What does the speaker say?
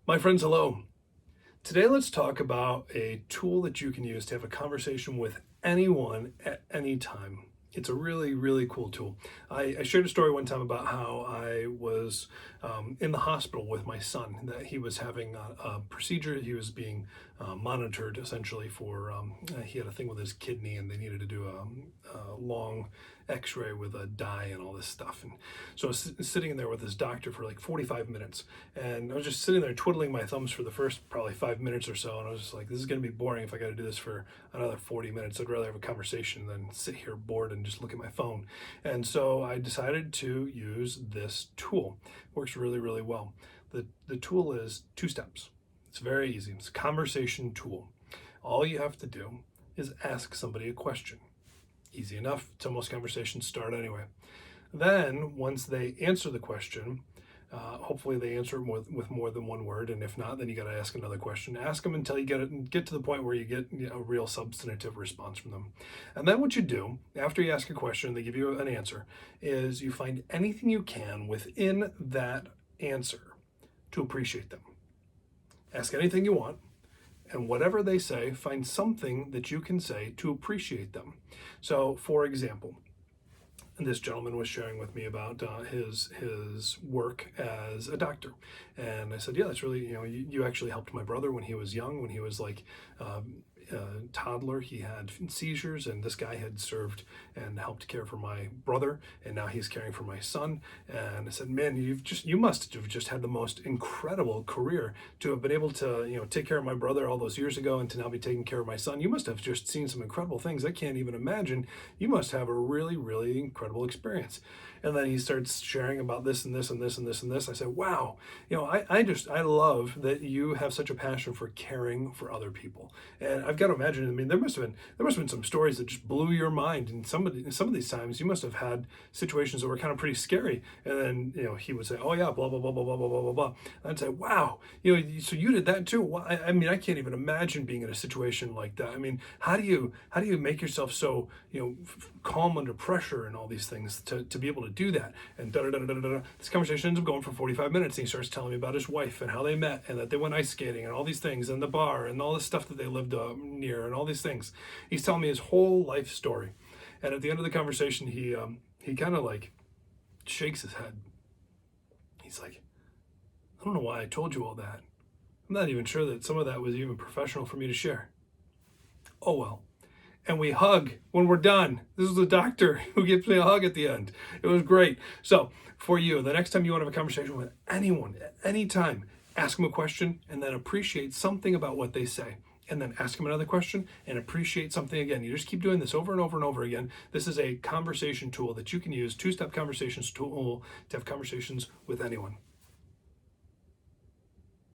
My friends, hello. Today, let's talk about a tool that you can use to have a conversation with anyone at any time. It's a really, really cool tool. I shared a story one time about how I was in the hospital with my son, that he was having a procedure. He was being monitored essentially for, he had a thing with his kidney and they needed to do a long x-ray with a dye and all this stuff. And so I was sitting in there with this doctor for like 45 minutes, and I was just sitting there twiddling my thumbs for the first probably 5 minutes or so, and I was just like, this is going to be boring if I got to do this for another 40 minutes. I'd rather have a conversation than sit here bored and just look at my phone. And so I decided to use this tool. It works really, really well. The tool is 2 steps. It's very easy. It's a conversation tool. All you have to do is ask somebody a question. Easy enough. It's how most conversations start anyway. Then, once they answer the question, hopefully they answer it with more than one word, and if not, then you got to ask another question. Ask them until you get to the point where you get a real substantive response from them. And then what you do after you ask a question, they give you an answer, is you find anything you can within that answer to appreciate them. Ask anything you want, and whatever they say, find something that you can say to appreciate them. So, for example, this gentleman was sharing with me about his work as a doctor, and I said, "Yeah, that's really you actually helped my brother when he was young, when he was like." Toddler, he had seizures, and this guy had served and helped care for my brother, and now he's caring for my son. And I said, man, you must have just had the most incredible career to have been able to take care of my brother all those years ago and to now be taking care of my son. You must have just seen some incredible things I can't even imagine. You must have a really, really incredible experience. And then he starts sharing about this and this and this and this and this. I said, wow, I love that you have such a passion for caring for other people. And I've got to imagine, I mean, there must have been some stories that just blew your mind. And some of these times you must have had situations that were kind of pretty scary. And then, he would say, oh yeah, blah, blah, blah, blah, blah, blah, blah, blah, blah. And I'd say, wow, so you did that too. Well, I mean, I can't even imagine being in a situation like that. I mean, how do you make yourself so, calm under pressure and all these things to be able to do that? And da da da da da da. This conversation ends up going for 45 minutes, and he starts telling me about his wife and how they met and that they went ice skating and all these things and the bar and all this stuff that they lived near and all these things. He's telling me his whole life story, and at the end of the conversation, he kind of like shakes his head. He's like, I don't know why I told you all that. I'm not even sure that some of that was even professional for me to share. Oh well. And we hug when we're done. This is the doctor who gives me a hug at the end. It was great. So for you, the next time you want to have a conversation with anyone at any time, ask them a question and then appreciate something about what they say. And then ask them another question and appreciate something again. You just keep doing this over and over and over again. This is a conversation tool that you can use, 2-step conversations tool, to have conversations with anyone.